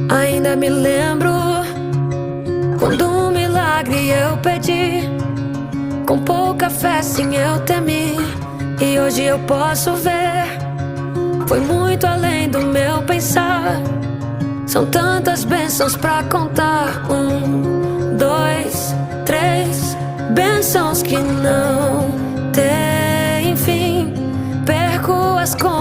Ainda me lembro quando um milagre eu pedi, com pouca fé sim eu temi. E hoje eu posso ver, foi muito além do meu pensar. São tantas bênçãos pra contar. 1, 2, 3 bênçãos que não têm fim. Perco as contas